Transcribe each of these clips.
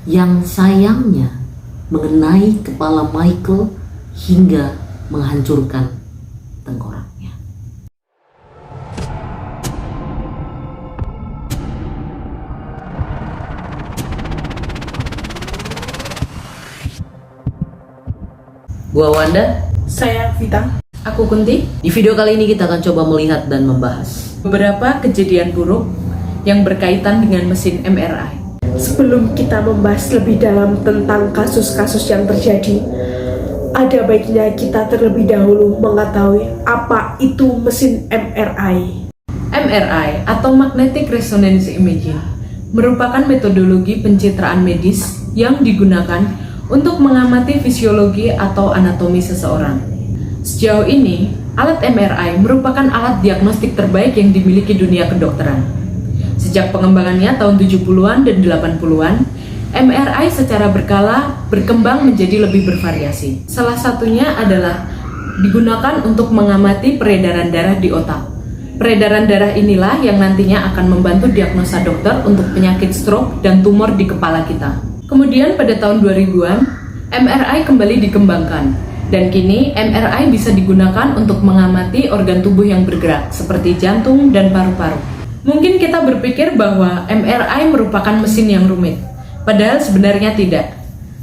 yang sayangnya mengenai kepala Michael hingga menghancurkan tengkoraknya. Gua Wanda, Saya Vita. Aku Kunti. di video kali ini kita akan coba melihat dan membahas Beberapa kejadian buruk yang berkaitan dengan mesin MRI. Sebelum kita membahas lebih dalam tentang kasus-kasus yang terjadi, ada baiknya kita terlebih dahulu mengetahui apa itu mesin MRI. MRI atau Magnetic Resonance Imaging merupakan metodologi pencitraan medis yang digunakan untuk mengamati fisiologi atau anatomi seseorang. Sejauh ini, alat MRI merupakan alat diagnostik terbaik yang dimiliki dunia kedokteran. Sejak pengembangannya tahun 70-an dan 80-an, MRI secara berkala berkembang menjadi lebih bervariasi. Salah satunya adalah digunakan untuk mengamati peredaran darah di otak. Peredaran darah inilah yang nantinya akan membantu diagnosa dokter untuk penyakit stroke dan tumor di kepala kita. Kemudian pada tahun 2000-an, MRI kembali dikembangkan. Dan kini MRI bisa digunakan untuk mengamati organ tubuh yang bergerak seperti jantung dan paru-paru. Mungkin kita berpikir bahwa MRI merupakan mesin yang rumit, padahal sebenarnya tidak.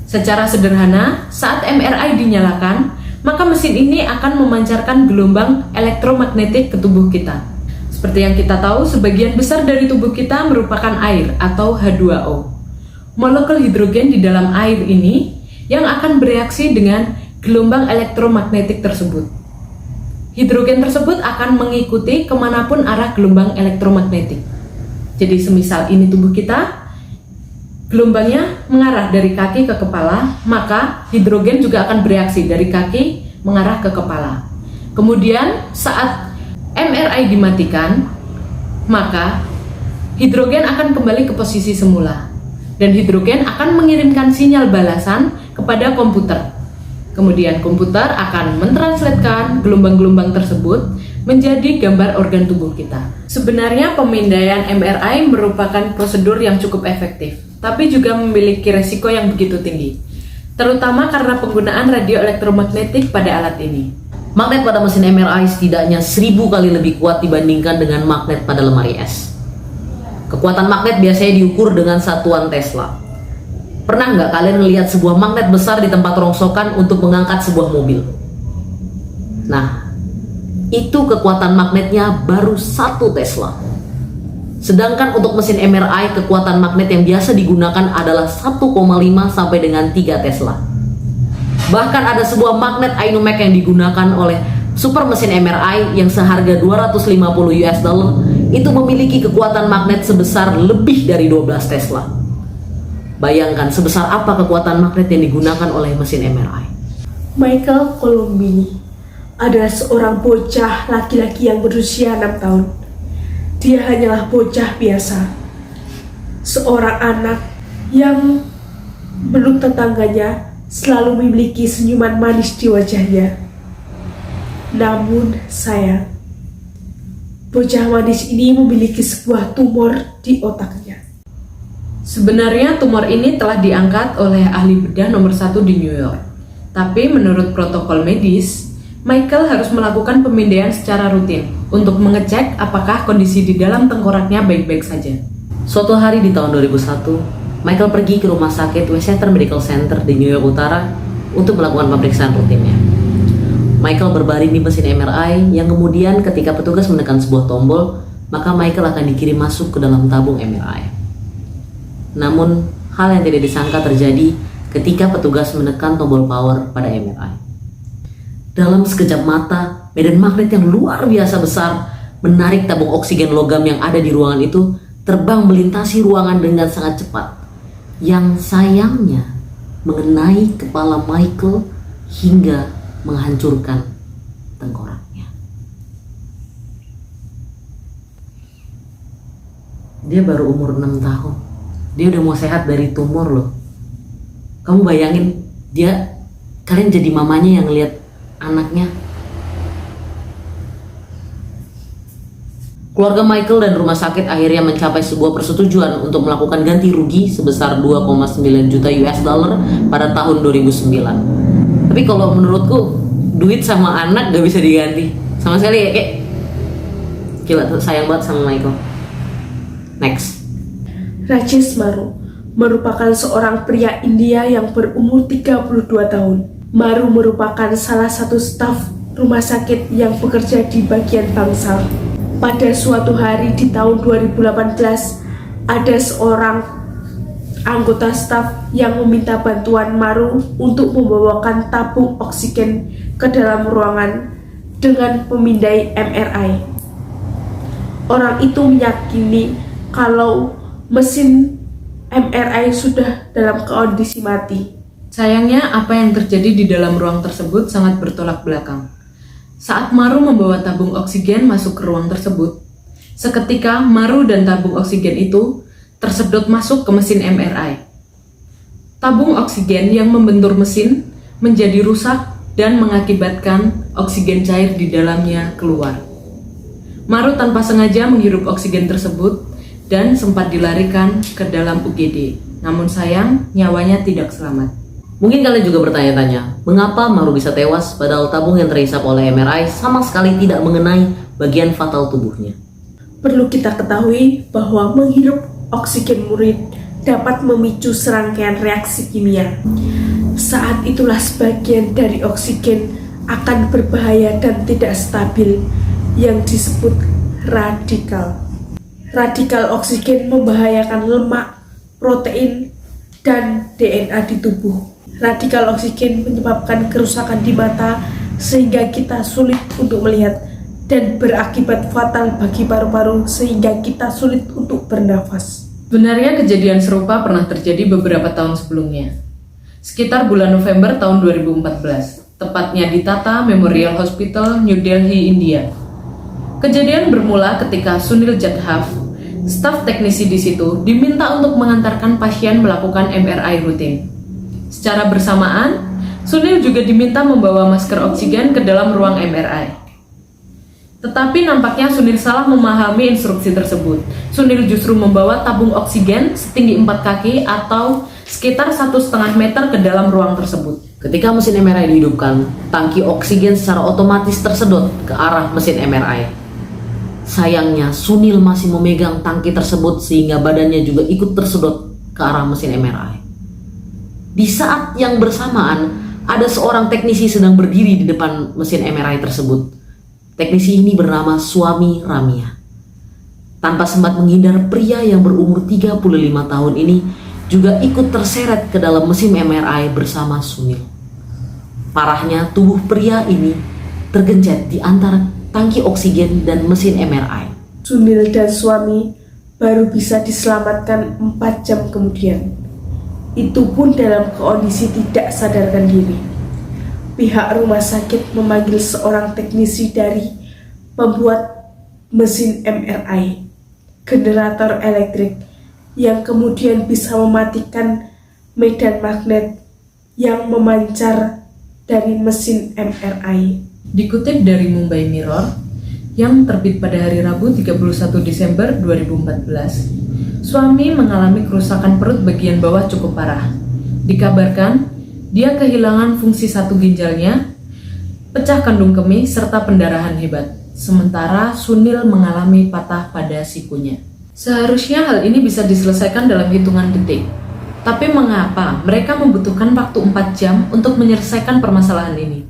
Secara sederhana, saat MRI dinyalakan, maka mesin ini akan memancarkan gelombang elektromagnetik ke tubuh kita. Seperti yang kita tahu, sebagian besar dari tubuh kita merupakan air atau H2O. Molekul hidrogen di dalam air ini yang akan bereaksi dengan gelombang elektromagnetik tersebut. Hidrogen tersebut akan mengikuti kemanapun arah gelombang elektromagnetik. Jadi semisal ini tubuh kita, gelombangnya mengarah dari kaki ke kepala, maka hidrogen juga akan bereaksi dari kaki mengarah ke kepala. Kemudian saat MRI dimatikan, maka hidrogen akan kembali ke posisi semula. Dan hidrogen akan mengirimkan sinyal balasan kepada komputer. Kemudian komputer akan mentranslatekan gelombang-gelombang tersebut menjadi gambar organ tubuh kita. Sebenarnya pemindaian MRI merupakan prosedur yang cukup efektif, tapi juga memiliki resiko yang begitu tinggi, terutama karena penggunaan radio elektromagnetik pada alat ini. magnet pada mesin MRI setidaknya 1000 kali lebih kuat dibandingkan dengan magnet pada lemari es. Kekuatan magnet biasanya diukur dengan satuan Tesla. Pernah nggak kalian melihat sebuah magnet besar di tempat rongsokan untuk mengangkat sebuah mobil? Nah, itu kekuatan magnetnya baru 1 Tesla. Sedangkan untuk mesin MRI, kekuatan magnet yang biasa digunakan adalah 1,5 sampai dengan 3 Tesla. Bahkan ada sebuah magnet Inomec yang digunakan oleh super mesin MRI yang seharga 250 US dollar itu memiliki kekuatan magnet sebesar lebih dari 12 Tesla. Bayangkan sebesar apa kekuatan magnet yang digunakan oleh mesin MRI. Michael Colombini adalah seorang bocah laki-laki yang berusia 6 tahun. Dia hanyalah bocah biasa. Seorang anak yang menurut tetangganya selalu memiliki senyuman manis di wajahnya. Namun sayang, bocah manis ini memiliki sebuah tumor di otaknya. Sebenarnya tumor ini telah diangkat oleh ahli bedah nomor 1 di New York. Tapi menurut protokol medis, Michael harus melakukan pemindaian secara rutin untuk mengecek apakah kondisi di dalam tengkoraknya baik-baik saja. Suatu hari di tahun 2001, Michael pergi ke rumah sakit Westchester Medical Center di New York Utara untuk melakukan pemeriksaan rutinnya. Michael berbaring di mesin MRI yang kemudian ketika petugas menekan sebuah tombol, maka Michael akan dikirim masuk ke dalam tabung MRI. Namun, hal yang tidak disangka terjadi ketika petugas menekan tombol power pada MRI. Dalam sekejap mata, medan magnet yang luar biasa besar menarik tabung oksigen logam yang ada di ruangan itu terbang melintasi ruangan dengan sangat cepat. Yang sayangnya mengenai kepala Michael hingga menghancurkan tengkoraknya. Dia baru umur 6 tahun. Dia udah mau sehat dari tumor loh. Kamu bayangin, kalian jadi mamanya yang lihat anaknya. Keluarga Michael dan rumah sakit akhirnya mencapai sebuah persetujuan untuk melakukan ganti rugi sebesar 2,9 juta US dollar pada tahun 2009. Tapi kalau menurutku duit sama anak gak bisa diganti sama sekali ya, kayak gila, sayang banget sama Michael. Next. Rajesh Maru merupakan seorang pria India yang berumur 32 tahun. Maru merupakan salah satu staf rumah sakit yang bekerja di bagian bangsal. Pada suatu hari di tahun 2018, ada seorang anggota staf yang meminta bantuan Maru untuk membawakan tabung oksigen ke dalam ruangan dengan memindai MRI. Orang itu meyakini kalau mesin MRI sudah dalam kondisi mati. Sayangnya, apa yang terjadi di dalam ruang tersebut sangat bertolak belakang. Saat Maru membawa tabung oksigen masuk ke ruang tersebut, seketika Maru dan tabung oksigen itu tersedot masuk ke mesin MRI. Tabung oksigen yang membentur mesin menjadi rusak dan mengakibatkan oksigen cair di dalamnya keluar. Maru tanpa sengaja menghirup oksigen tersebut dan sempat dilarikan ke dalam UGD. Namun sayang, nyawanya tidak selamat. Mungkin kalian juga bertanya-tanya, mengapa Maru bisa tewas padahal tabung yang terhisap oleh MRI sama sekali tidak mengenai bagian fatal tubuhnya. Perlu kita ketahui bahwa menghirup oksigen murid dapat memicu serangkaian reaksi kimia. Saat itulah sebagian dari oksigen akan berbahaya dan tidak stabil yang disebut radikal. Radikal oksigen membahayakan lemak, protein, dan DNA di tubuh. Radikal oksigen menyebabkan kerusakan di mata sehingga kita sulit untuk melihat dan berakibat fatal bagi paru-paru sehingga kita sulit untuk bernafas. Sebenarnya kejadian serupa pernah terjadi beberapa tahun sebelumnya. Sekitar bulan November tahun 2014, tepatnya di Tata Memorial Hospital, New Delhi, India. Kejadian bermula ketika Sunil Jadhav, staf teknisi di situ, diminta untuk mengantarkan pasien melakukan MRI rutin. Secara bersamaan, Sunil juga diminta membawa masker oksigen ke dalam ruang MRI. Tetapi nampaknya Sunil salah memahami instruksi tersebut. Sunil justru membawa tabung oksigen setinggi 4 kaki atau sekitar 1,5 meter ke dalam ruang tersebut. Ketika mesin MRI dihidupkan, tangki oksigen secara otomatis tersedot ke arah mesin MRI. Sayangnya, Sunil masih memegang tangki tersebut sehingga badannya juga ikut tersedot ke arah mesin MRI. Di saat yang bersamaan, ada seorang teknisi sedang berdiri di depan mesin MRI tersebut. Teknisi ini bernama Swami Ramya. Tanpa sempat menghindar, pria yang berumur 35 tahun ini juga ikut terseret ke dalam mesin MRI bersama Sunil. Parahnya, tubuh pria ini tergencet di antara tangki oksigen dan mesin MRI. Sunil dan suami baru bisa diselamatkan 4 jam kemudian. Itu pun dalam kondisi tidak sadarkan diri. Pihak rumah sakit memanggil seorang teknisi dari pembuat mesin MRI, generator elektrik, yang kemudian bisa mematikan medan magnet yang memancar dari mesin MRI. Dikutip dari Mumbai Mirror yang terbit pada hari Rabu 31 Desember 2014, suami mengalami kerusakan perut bagian bawah cukup parah. Dikabarkan, dia kehilangan fungsi satu ginjalnya, pecah kandung kemih, serta pendarahan hebat. Sementara Sunil mengalami patah pada sikunya. Seharusnya hal ini bisa diselesaikan dalam hitungan detik. Tapi mengapa mereka membutuhkan waktu 4 jam untuk menyelesaikan permasalahan ini?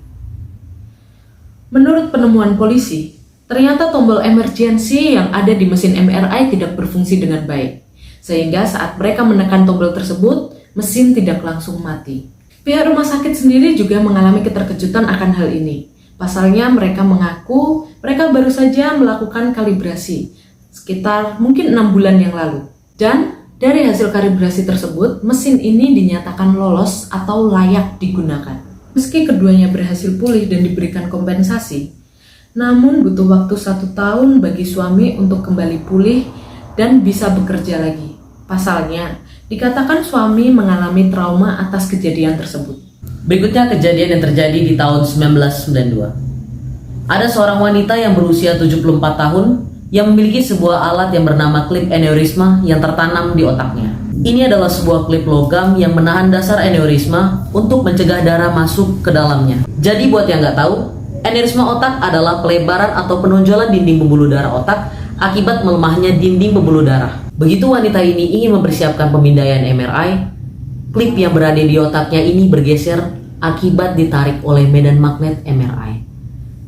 Menurut penemuan polisi, ternyata tombol emergency yang ada di mesin MRI tidak berfungsi dengan baik. Sehingga saat mereka menekan tombol tersebut, mesin tidak langsung mati. Pihak rumah sakit sendiri juga mengalami keterkejutan akan hal ini. Pasalnya mereka mengaku mereka baru saja melakukan kalibrasi sekitar mungkin 6 bulan yang lalu. Dan dari hasil kalibrasi tersebut, mesin ini dinyatakan lolos atau layak digunakan. Meski keduanya berhasil pulih dan diberikan kompensasi, namun butuh waktu 1 tahun bagi suami untuk kembali pulih dan bisa bekerja lagi. Pasalnya, dikatakan suami mengalami trauma atas kejadian tersebut. Berikutnya kejadian yang terjadi di tahun 1992. Ada seorang wanita yang berusia 74 tahun yang memiliki sebuah alat yang bernama klip aneurisma yang tertanam di otaknya. Ini adalah sebuah klip logam yang menahan dasar aneurisma untuk mencegah darah masuk ke dalamnya. Jadi buat yang nggak tahu, aneurisma otak adalah pelebaran atau penonjolan dinding pembuluh darah otak akibat melemahnya dinding pembuluh darah. Begitu wanita ini ingin mempersiapkan pemindaian MRI, klip yang berada di otaknya ini bergeser akibat ditarik oleh medan magnet MRI,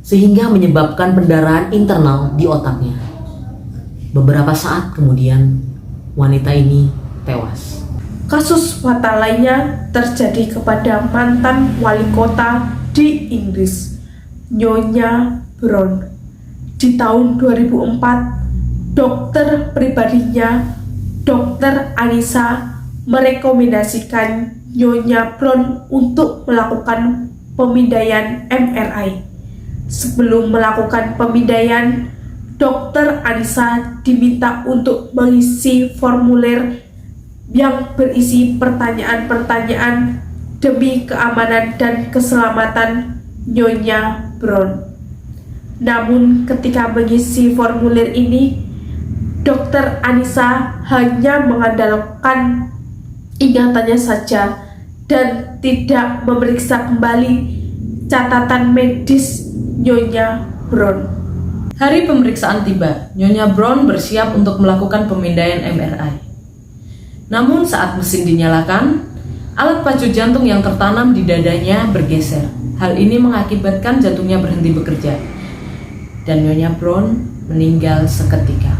sehingga menyebabkan pendarahan internal di otaknya. Beberapa saat kemudian, wanita ini tewas. Kasus fatal lainnya terjadi kepada mantan wali kota di Inggris, Nyonya Brown. Di tahun 2004, dokter pribadinya, Dr. Anissa, merekomendasikan Nyonya Brown untuk melakukan pemindaian MRI. Sebelum melakukan pemindaian, Dr. Anissa diminta untuk mengisi formulir yang berisi pertanyaan-pertanyaan demi keamanan dan keselamatan Nyonya Brown. Namun ketika mengisi formulir ini, Dr. Anissa hanya mengandalkan ingatannya saja dan tidak memeriksa kembali catatan medis Nyonya Brown. Hari pemeriksaan tiba, Nyonya Brown bersiap untuk melakukan pemindaian MRI. Namun saat mesin dinyalakan, alat pacu jantung yang tertanam di dadanya bergeser. Hal ini mengakibatkan jantungnya berhenti bekerja, dan Nyonya Brown meninggal seketika.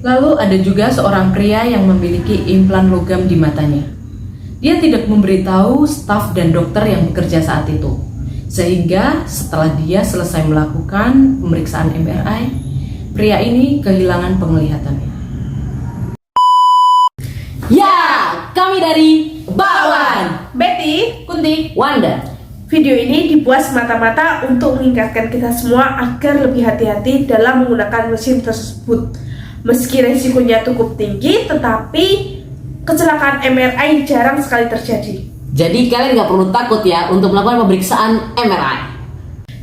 Lalu ada juga seorang pria yang memiliki implan logam di matanya. Dia tidak memberitahu staf dan dokter yang bekerja saat itu. Sehingga setelah dia selesai melakukan pemeriksaan MRI, pria ini kehilangan penglihatannya. Ya, kami dari Bakwan, Betty, Kunti, Wanda. video ini dibuat semata-mata untuk mengingatkan kita semua agar lebih hati-hati dalam menggunakan mesin tersebut. Meski resikonya cukup tinggi, tetapi kecelakaan MRI jarang sekali terjadi. Jadi kalian nggak perlu takut ya untuk melakukan pemeriksaan MRI.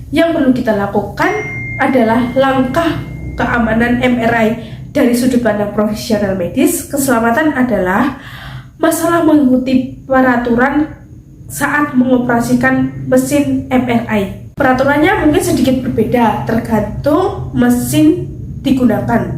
Yang perlu kita lakukan adalah langkah keamanan MRI dari sudut pandang profesional medis. Keselamatan adalah masalah mengikuti peraturan saat mengoperasikan mesin MRI. Peraturannya mungkin sedikit berbeda tergantung mesin digunakan,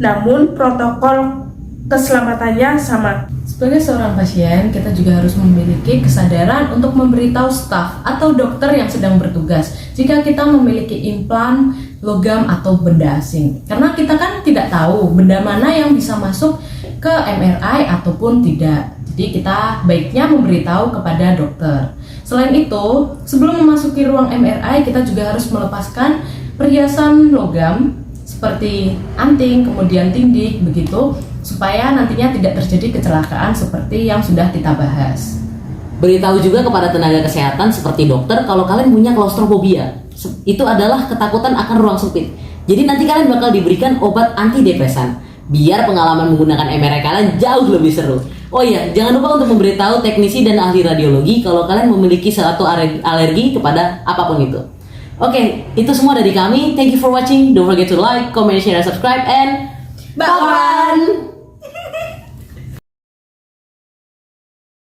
namun protokol keselamatannya sama. sebagai seorang pasien, kita juga harus memiliki kesadaran untuk memberitahu staf atau dokter yang sedang bertugas jika kita memiliki implan, logam, atau benda asing. Karena kita kan tidak tahu benda mana yang bisa masuk ke MRI ataupun tidak. Jadi kita baiknya memberitahu kepada dokter. Selain itu, sebelum memasuki ruang MRI, kita juga harus melepaskan perhiasan logam seperti anting, kemudian tindik, begitu, supaya nantinya tidak terjadi kecelakaan seperti yang sudah kita bahas. Beritahu juga kepada tenaga kesehatan seperti dokter kalau kalian punya klaustrofobia. Itu adalah ketakutan akan ruang sempit. Jadi nanti kalian bakal diberikan obat antidepresan biar pengalaman menggunakan MRI kalian jauh lebih seru. Oh iya, jangan lupa untuk memberitahu teknisi dan ahli radiologi kalau kalian memiliki suatu alergi kepada apapun itu. Oke, itu semua dari kami. Thank you for watching. Don't forget to like, comment, share, and subscribe. And Bakwan!